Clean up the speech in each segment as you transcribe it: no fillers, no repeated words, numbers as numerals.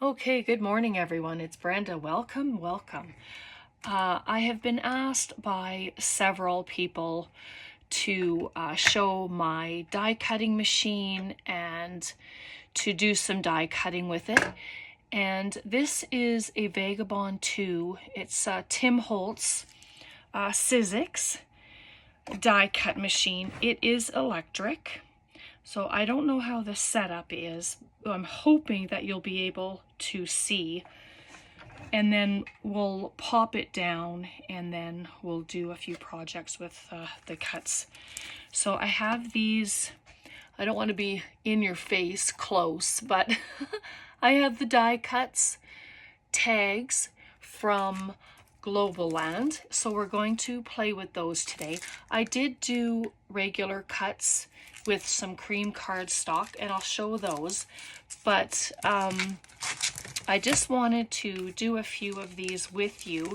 Okay, good morning, everyone. It's Brenda. Welcome, welcome. I have been asked by several people to show my die cutting machine and to do some die cutting with it. And this is a Vagabond 2. It's a Tim Holtz Sizzix die cut machine. It is electric. So I don't know how the setup is. I'm hoping that you'll be able to see. And then we'll pop it down and then we'll do a few projects with the cuts. So I have these, I don't want to be in your face close, but I have the die cuts tags from Globleland. So we're going to play with those today. I did do regular cuts with some cream cardstock and I'll show those, but I just wanted to do a few of these with you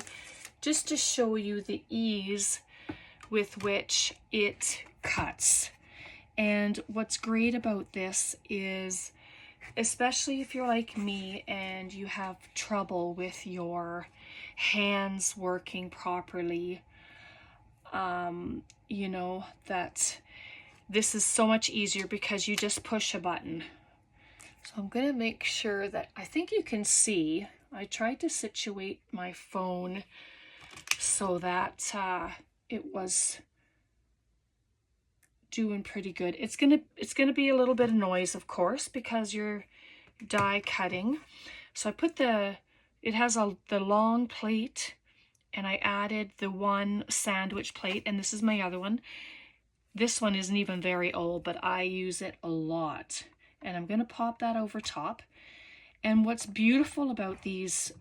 just to show you the ease with which it cuts. And what's great about this is, especially if you're like me and you have trouble with your hands working properly, you know, that this is so much easier because you just push a button. So I'm going to make sure that, I think you can see, I tried to situate my phone so that it was doing pretty good. It's gonna be a little bit of noise, of course, because you're die cutting. So I put it has the long plate, and I added the one sandwich plate, and this is my other one. This one isn't even very old, but I use it a lot. And I'm gonna pop that over top. And what's beautiful about these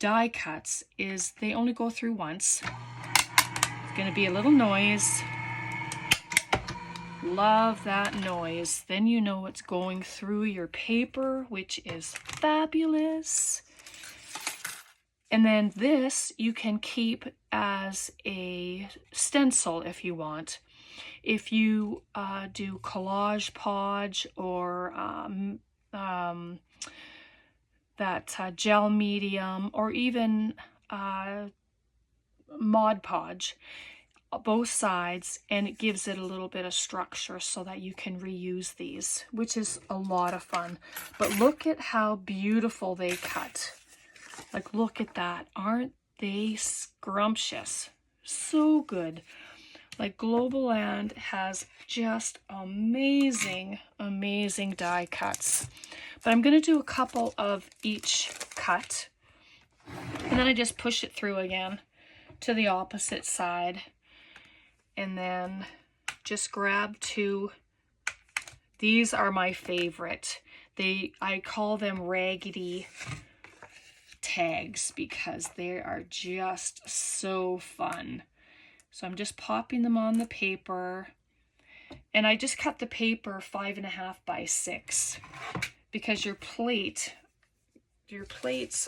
die cuts is they only go through once. It's gonna be a little noise. Love that noise. Then you know it's going through your paper, which is fabulous. And then this you can keep as a stencil if you want. If you do collage podge or that gel medium, or even Mod Podge, both sides, and it gives it a little bit of structure so that you can reuse these, which is a lot of fun. But look at how beautiful they cut. Like, look at that. Aren't they scrumptious? So good. Like, Globleland has just amazing, amazing die cuts. But I'm going to do a couple of each cut. And then I just push it through again to the opposite side. And then just grab two. These are my favorite. I call them raggedy tags because they are just so fun. So I'm just popping them on the paper, and I just cut the paper 5.5 by 6 because your plates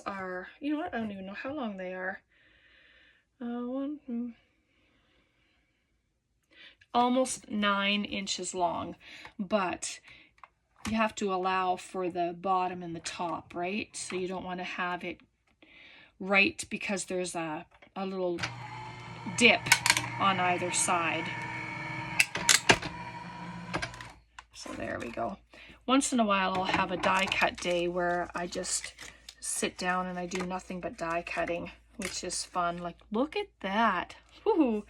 are, you know what, I don't even know how long they are. Almost 9 inches long, but you have to allow for the bottom and the top, right? So you don't want to have it right because there's a little dip on either side. So there we go. Once in a while I'll have a die cut day where I just sit down and I do nothing but die cutting, which is fun. Like, look at that. Ooh,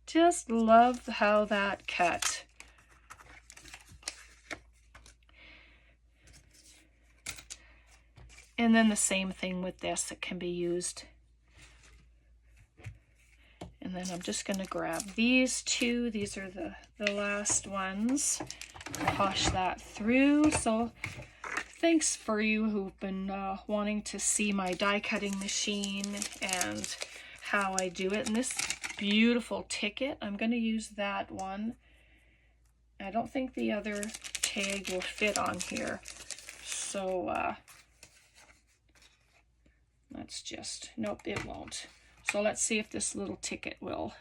just love how that cut. And then the same thing with this, it can be used. And then I'm just going to grab these two. These are the last ones. Push that through. So thanks for you who've been wanting to see my die cutting machine and how I do it. And this beautiful ticket, I'm going to use that one. I don't think the other tag will fit on here. So let's just, nope, it won't. So let's see if this little ticket will.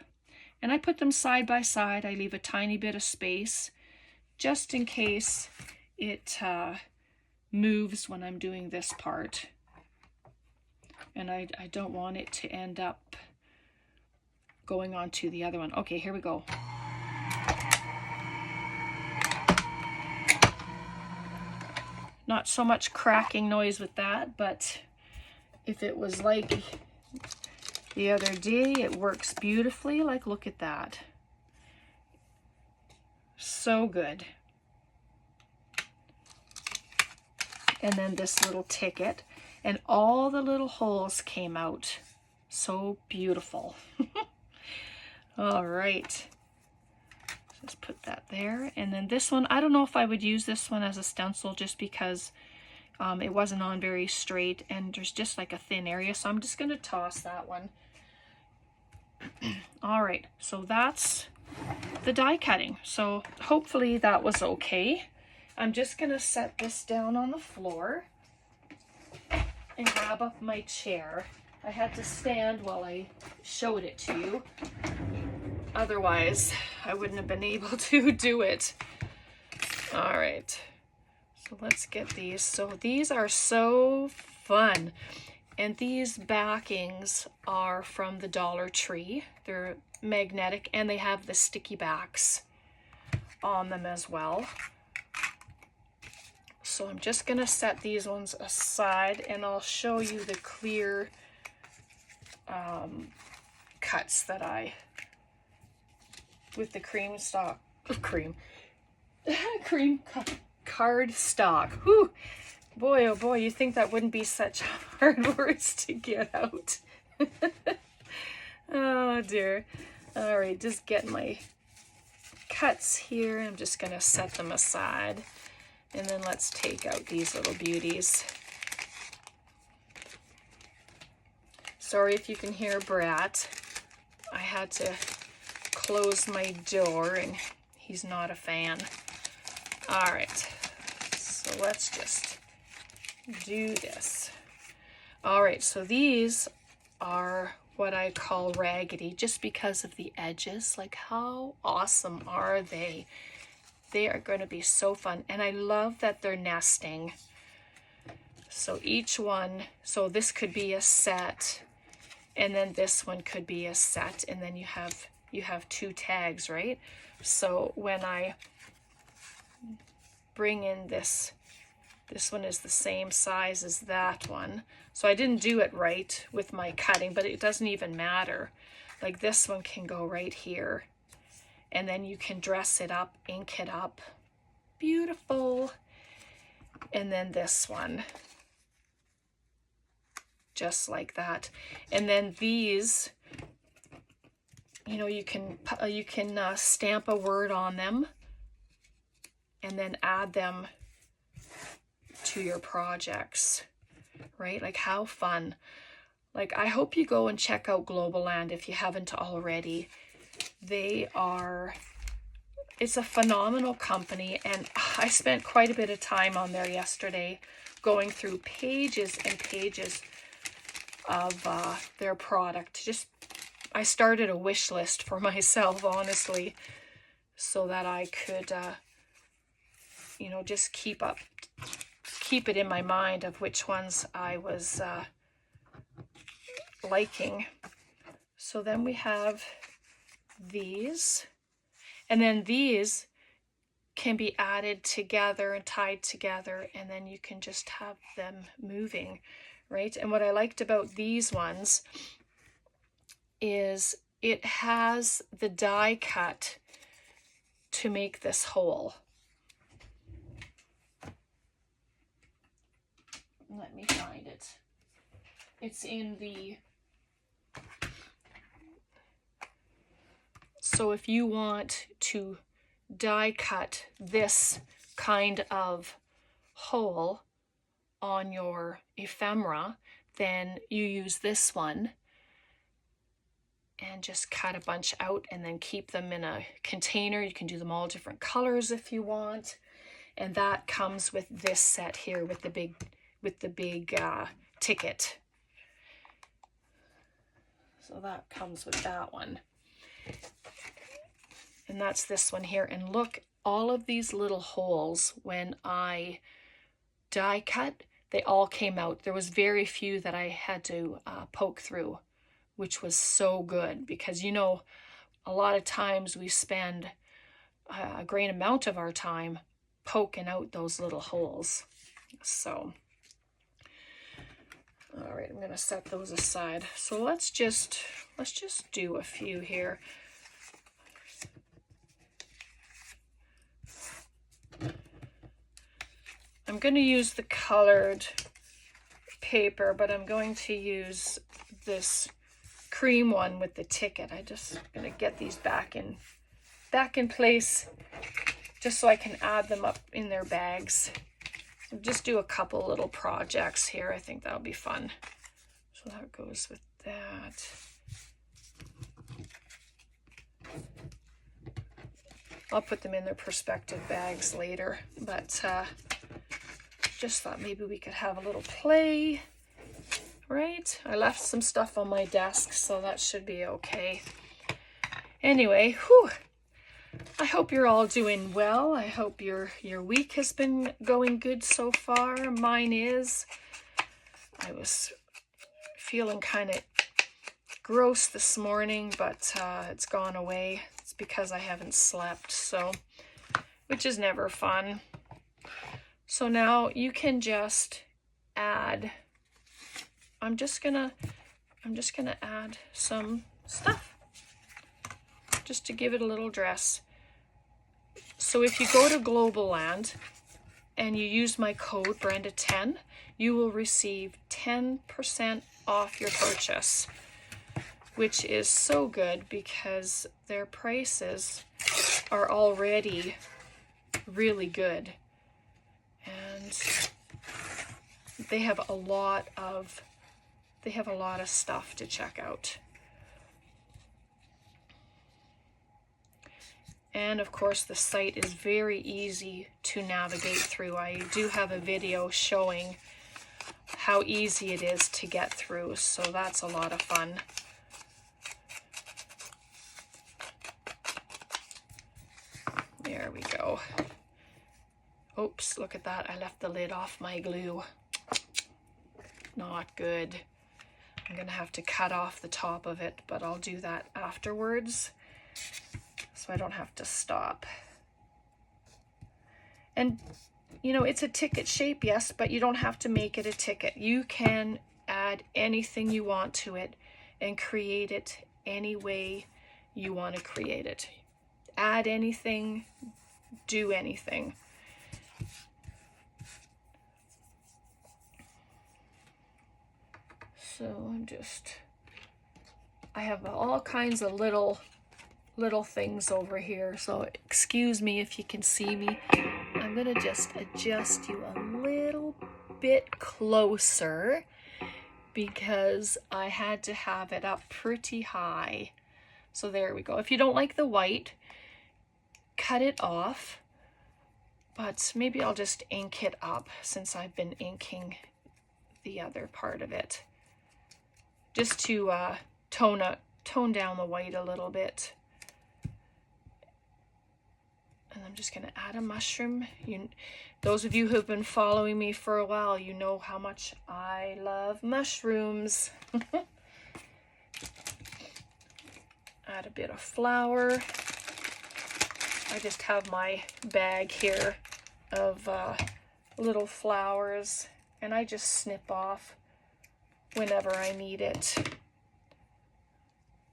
And I put them side by side. I leave a tiny bit of space just in case it moves when I'm doing this part. And I don't want it to end up going on to the other one. Okay, here we go. Not so much cracking noise with that, but if it was like the other day, it works beautifully. Like, look at that. So good. And then this little ticket, and all the little holes came out. So beautiful. All right. Just put that there. And then this one, I don't know if I would use this one as a stencil just because it wasn't on very straight and there's just like a thin area. So I'm just going to toss that one. All right. So that's the die cutting. So hopefully that was okay. I'm just going to set this down on the floor and grab up my chair. I had to stand while I showed it to you. Otherwise, I wouldn't have been able to do it. All right. So let's get these. So these are so fun. And these backings are from the Dollar Tree. They're magnetic and they have the sticky backs on them as well. So I'm just going to set these ones aside and I'll show you the clear cuts that I, with the cream card stock. Whew. Boy, oh boy, you think that wouldn't be such hard words to get out. Oh dear. All right, just get my cuts here. I'm just going to set them aside. And then let's take out these little beauties. Sorry if you can hear Brat. I had to close my door and he's not a fan. All right, so let's just do this. All right, so these are what I call raggedy just because of the edges. Like, how awesome are they? They are going to be so fun. And I love that they're nesting. So each one, so this could be a set, and then this one could be a set, and then you have two tags, right? So when I bring in this one is the same size as that one. So I didn't do it right with my cutting, but it doesn't even matter. Like this one can go right here. And then you can dress it up, ink it up. Beautiful. And then this one. Just like that. And then these, you know, you can stamp a word on them and then add them to your projects, right? Like, how fun. Like, I hope you go and check out Globleland if you haven't already. It's a phenomenal company, and I spent quite a bit of time on there yesterday going through pages and pages of their product. I started a wish list for myself, honestly, so that I could you know, just keep it in my mind of which ones I was liking. So then we have these, and then these can be added together and tied together, and then you can just have them moving, right? And what I liked about these ones is it has the die cut to make this hole. Let me find it. It's in the... So if you want to die cut this kind of hole on your ephemera, then you use this one and just cut a bunch out and then keep them in a container. You can do them all different colors if you want. And that comes with this set here with the big ticket. So that comes with that one. And that's this one here. And look, all of these little holes, when I die cut, they all came out. There was very few that I had to poke through, which was so good, because, you know, a lot of times we spend a great amount of our time poking out those little holes. So, all right, I'm going to set those aside. So let's just do a few here. I'm going to use the colored paper, but I'm going to use this cream one with the ticket. I just going to get these back in place, just so I can add them up in their bags. So just do a couple little projects here. I think that'll be fun. So that goes with that. I'll put them in their perspective bags later, but just thought maybe we could have a little play, right? I left some stuff on my desk, so that should be okay. Anyway, whew. I hope you're all doing well. I hope your week has been going good so far. Mine is. I was feeling kind of gross this morning, but it's gone away. It's because I haven't slept, so, which is never fun. So now you can just add, I'm just gonna add some stuff just to give it a little dress. So if you go to Globleland and you use my code Brenda10, you will receive 10% off your purchase, which is so good because their prices are already really good. And they have a lot of stuff to check out. And of course, the site is very easy to navigate through. I do have a video showing how easy it is to get through, so that's a lot of fun. There we go. Oops, look at that. I left the lid off my glue. Not good. I'm going to have to cut off the top of it, but I'll do that afterwards, so I don't have to stop. And, you know, it's a ticket shape, yes, but you don't have to make it a ticket. You can add anything you want to it and create it any way you want to create it. Add anything, do anything. So I have all kinds of little things over here, so excuse me if you can see me. I'm gonna just adjust you a little bit closer because I had to have it up pretty high. So there we go. If you don't like the white, cut it off, but maybe I'll just ink it up since I've been inking the other part of it, just to tone down the white a little bit. And I'm just going to add a mushroom. Those of you who have been following me for a while, you know how much I love mushrooms. Add a bit of flour. I just have my bag here of little flowers, and I just snip off whenever I need it.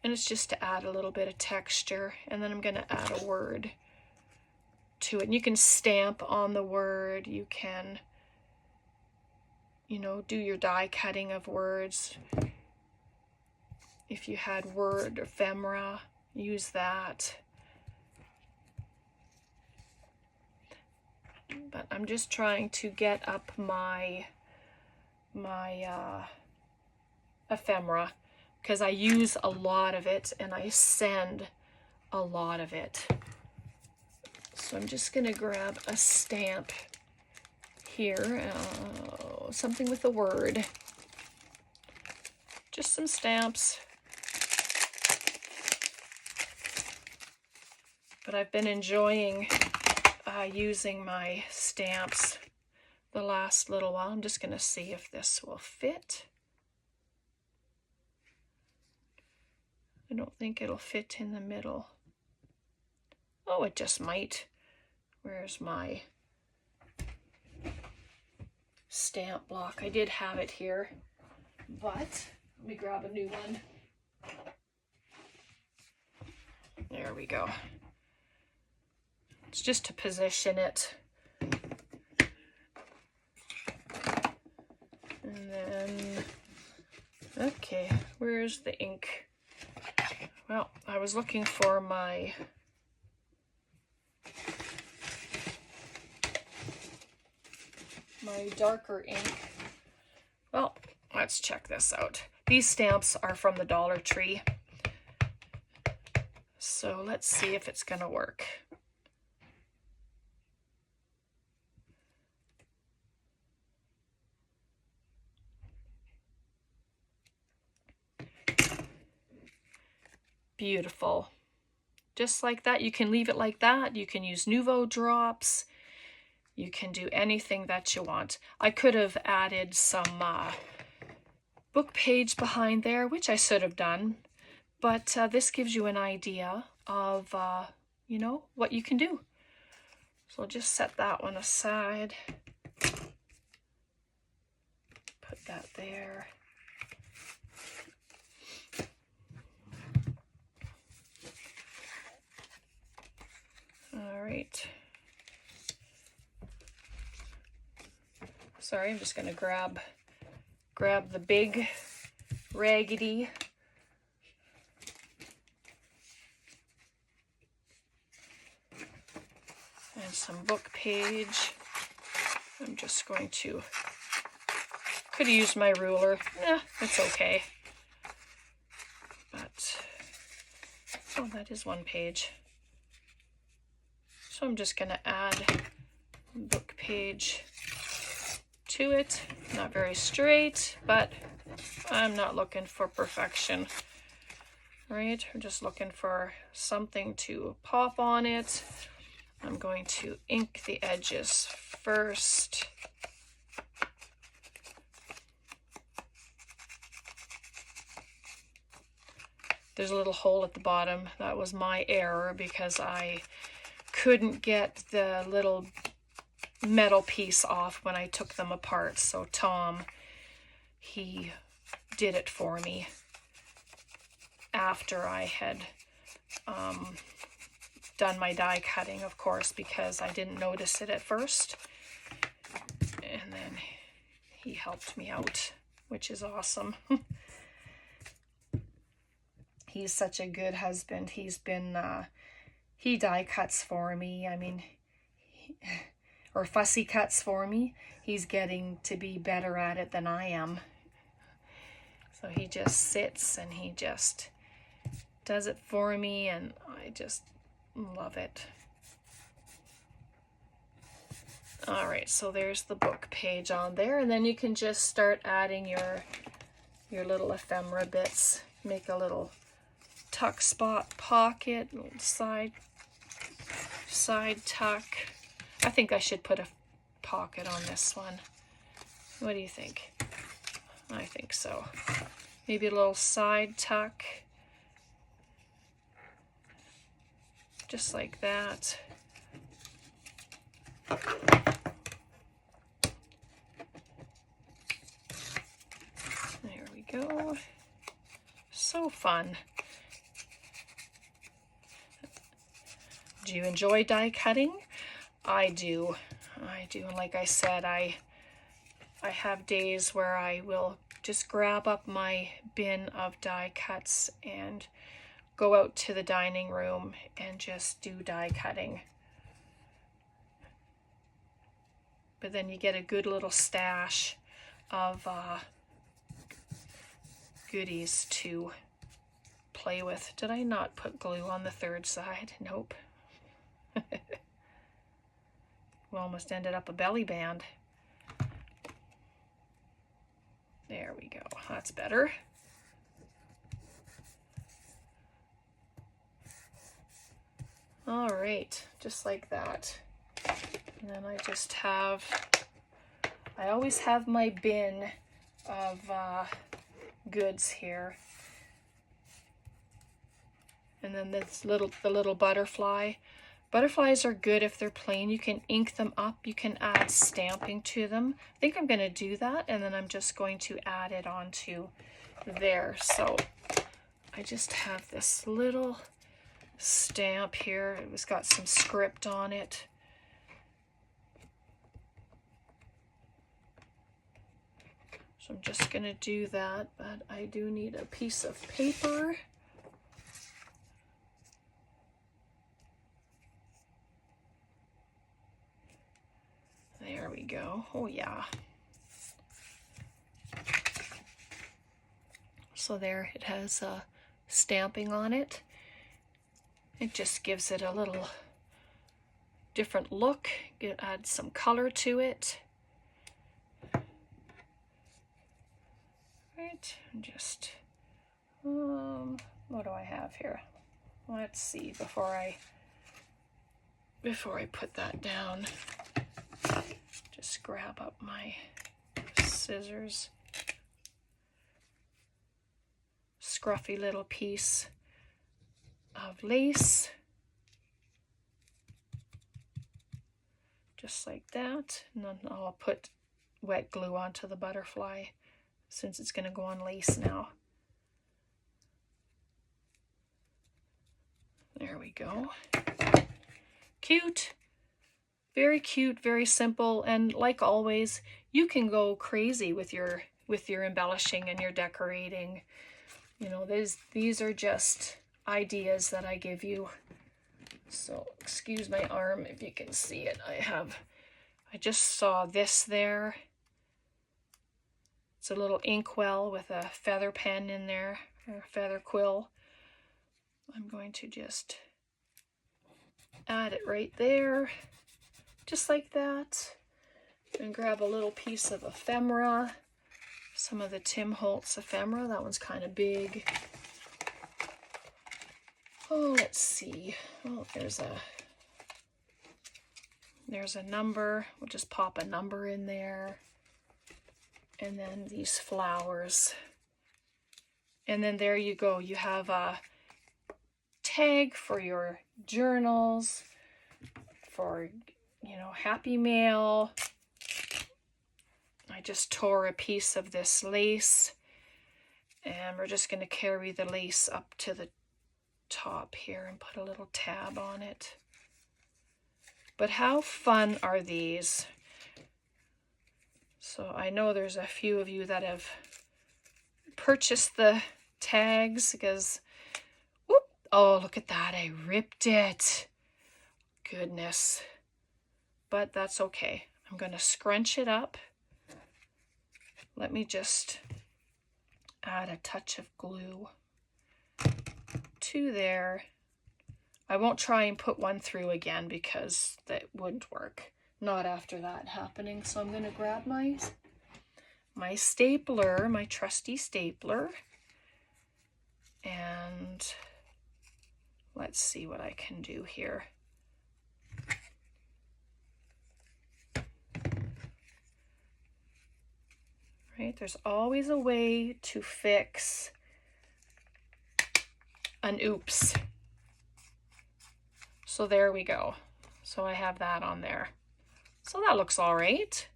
And it's just to add a little bit of texture. And then I'm going to add a word to it. And you can stamp on the word. You can, you know, do your die cutting of words. If you had word ephemera, use that. But I'm just trying to get up my ephemera, because I use a lot of it and I send a lot of it. So I'm just going to grab a stamp here, something with a word. Just some stamps. But I've been enjoying using my stamps the last little while. I'm just going to see if this will fit. I don't think it'll fit in the middle. Oh, it just might. Where's my stamp block? I did have it here, but let me grab a new one. There we go. It's just to position it. And then, okay, where's the ink? Well, I was looking for my darker ink. Well, let's check this out. These stamps are from the Dollar Tree. So let's see if it's gonna work. Beautiful. Just like that. You can leave it like that. You can use Nouveau drops. You can do anything that you want. I could have added some book page behind there, which I should have done. But this gives you an idea of, you know, what you can do. So I'll just set that one aside. Put that there. All right. Sorry, I'm just going to grab the big raggedy. And some book page. I'm just going to, could have used my ruler. It's okay. But, oh, that is one page. So I'm just going to add book page to it. Not very straight, but I'm not looking for perfection. Right? I'm just looking for something to pop on it. I'm going to ink the edges first. There's a little hole at the bottom. That was my error because I couldn't get the little metal piece off when I took them apart. So Tom, he did it for me after I had done my die cutting, of course, because I didn't notice it at first. And then he helped me out, which is awesome. He's such a good husband. He's been, he die cuts for me. I mean, or fussy cuts for me. He's getting to be better at it than I am. So he just sits and he just does it for me, and I just love it. All right, so there's the book page on there, and then you can just start adding your little ephemera bits. Make a little tuck spot pocket, little side tuck. I think I should put a pocket on this one. What do you think? I think so. Maybe a little side tuck. Just like that. There we go. So fun. Do you enjoy die cutting? I do. And like I said, I have days where I will just grab up my bin of die cuts and go out to the dining room and just do die cutting. But then you get a good little stash of goodies to play with. Did I not put glue on the third side? Nope. We almost ended up a belly band. There we go. That's better. All right, just like that. And then I just have I always have my bin of goods here. And then this the little butterfly. Butterflies are good if they're plain. You can ink them up. You can add stamping to them. I think I'm going to do that, and then I'm just going to add it onto there. So I just have this little stamp here. It's got some script on it. So I'm just going to do that, but I do need a piece of paper. There we go. Oh yeah. So there, it has stamping on it. It just gives it a little different look. It adds some color to it. Right, and just what do I have here? Let's see before I put that down. Just grab up my scissors. Scruffy little piece of lace. Just like that. And then I'll put wet glue onto the butterfly since it's going to go on lace now. There we go. Cute. Very cute, very simple, and like always, you can go crazy with your embellishing and your decorating. You know, these are just ideas that I give you. So excuse my arm if you can see it. I just saw this there. It's a little inkwell with a feather pen in there, or a feather quill. I'm going to just add it right there. Just like that. And grab a little piece of ephemera. Some of the Holtz ephemera. That one's kind of big. Oh, let's see. Oh, there's a number. We'll just pop a number in there. And then these flowers. And then there you go. You have a tag for your journals, for, you know, Happy Mail. I just tore a piece of this lace, and we're just going to carry the lace up to the top here and put a little tab on it. But how fun are these? So I know there's a few of you that have purchased the tags because, whoop, oh, look at that, I ripped it. Goodness. But that's okay. I'm going to scrunch it up. Let me just add a touch of glue to there. I won't try and put one through again because that wouldn't work. Not after that happening. So I'm going to grab my stapler, my trusty stapler. And let's see what I can do here. Right, there's always a way to fix an oops. So there we go. So I have that on there. So that looks all right.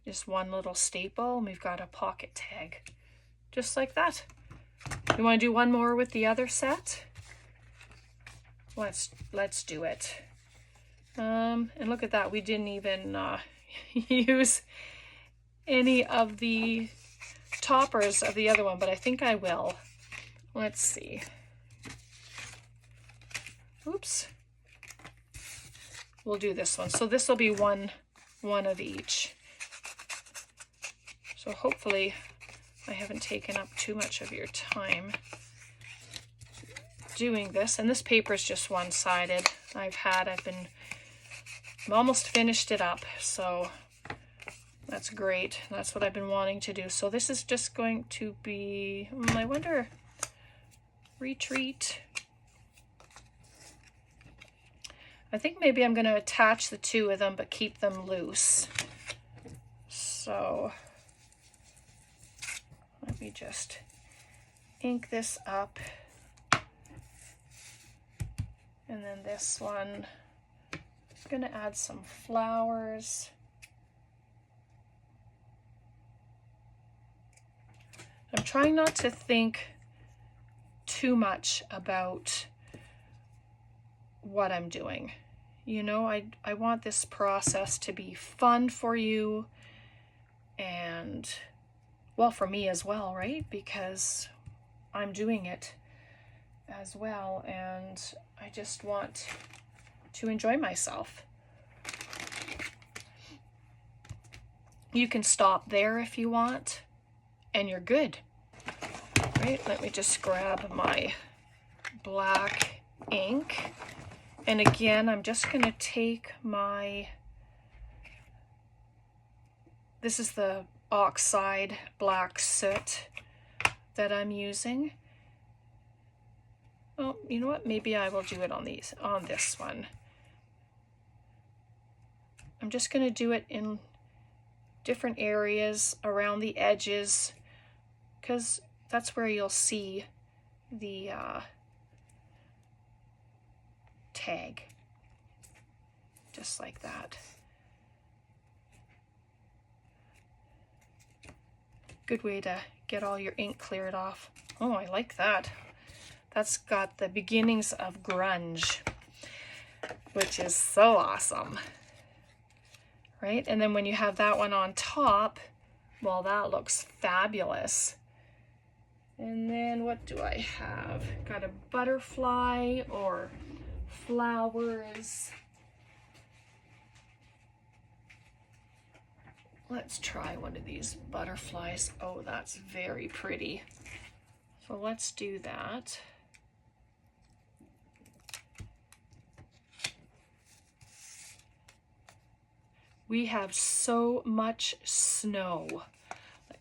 Just one little staple, and we've got a pocket tag. Just like that. You want to do one more with the other set? Let's do it. And look at that, we didn't even use any of the toppers of the other one, but I think I will. Let's see. Oops. We'll do this one. So this will be one of each. So hopefully I haven't taken up too much of your time doing this. And this paper is just one-sided. I've almost finished it up, so that's great. That's what I've been wanting to do. So this is just going to be, I wonder, retreat. I think maybe I'm going to attach the two of them but keep them loose. So let me just ink this up. And then this one, I'm gonna add some flowers. I'm trying not to think too much about what I'm doing. You know, I want this process to be fun for you and, well, for me as well, right? Because I'm doing it as well, and I just want to enjoy myself. You can stop there if you want, and you're good. Right, let me just grab my black ink. And again, I'm just going to take my, this is the oxide black soot that I'm using. Oh, you know what? Maybe I will do it on this one. I'm just going to do it in different areas around the edges, because that's where you'll see the tag, just like that. Good way to get all your ink cleared off. Oh, I like that. That's got the beginnings of grunge, which is so awesome, right? And then when you have that one on top, well, that looks fabulous. And then what do I have? Got a butterfly or flowers. Let's try one of these butterflies. Oh, that's very pretty. So let's do that. We have so much snow.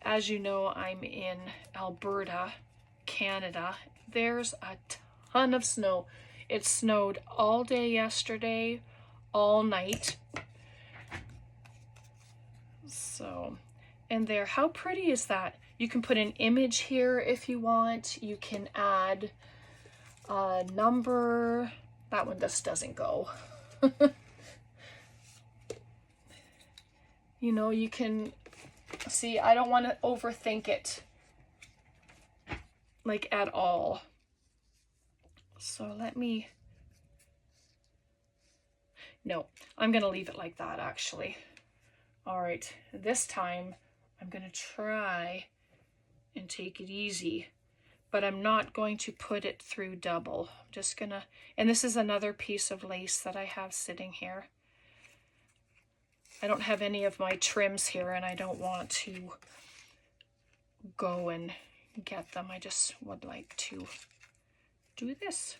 As you know, I'm in Alberta, Canada. There's a ton of snow. It snowed all day yesterday, all night. So, and there, how pretty is that? You can put an image here if you want. You can add a number. That one just doesn't go. You know, you can see, I don't want to overthink it like at all. So let me, no, I'm going to leave it like that actually. All right, this time I'm going to try and take it easy, but I'm not going to put it through double. I'm just going to, and this is another piece of lace that I have sitting here. I don't have any of my trims here, and I don't want to go and get them. I just would like to do this.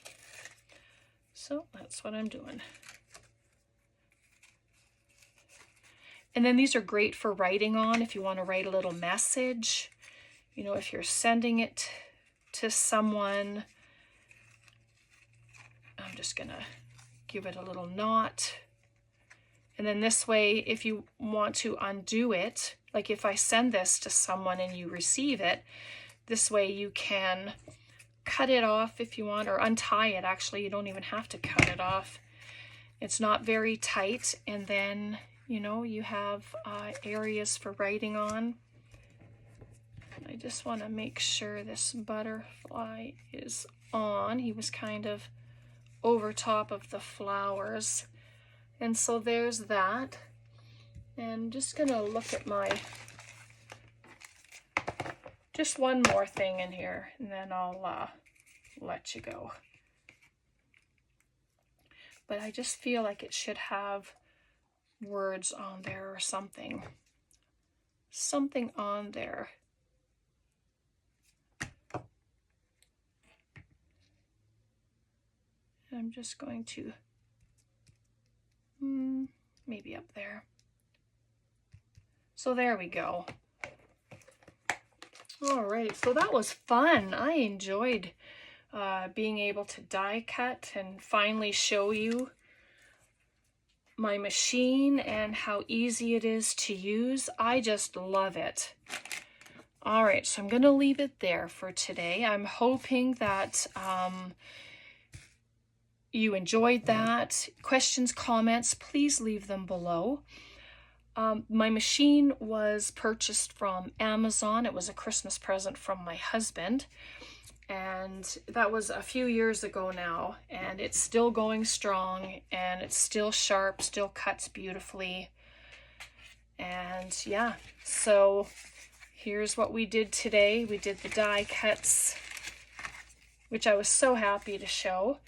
So that's what I'm doing. And then these are great for writing on if you want to write a little message. You know, if you're sending it to someone. I'm just going to give it a little knot. And then this way, if you want to undo it, like if I send this to someone and you receive it, this way you can cut it off if you want, or untie it. Actually, you don't even have to cut it off. It's not very tight. And then, you know, you have areas for writing on. I just want to make sure this butterfly is on. He was kind of over top of the flowers. And so there's that. And I'm just going to look at my, just one more thing in here, and then I'll let you go. But I just feel like it should have words on there or something. Something on there. I'm just going to maybe up there. So there we go. All right, so that was fun. I enjoyed being able to die cut and finally show you my machine and how easy it is to use. I just love it. All right, so I'm going to leave it there for today. I'm hoping that you enjoyed that. Questions, comments, please leave them below. My machine was purchased from Amazon. It was a Christmas present from my husband. And that was a few years ago now, and it's still going strong, and it's still sharp, still cuts beautifully. And yeah, so here's what we did today. We did the die cuts, which I was so happy to show.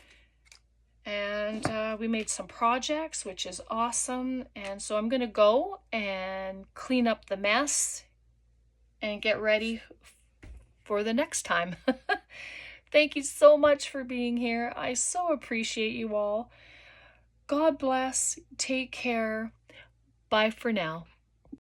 And we made some projects, which is awesome. And so I'm gonna go and clean up the mess and get ready for the next time. Thank you so much for being here. I so appreciate you all. God bless. Take care. Bye for now.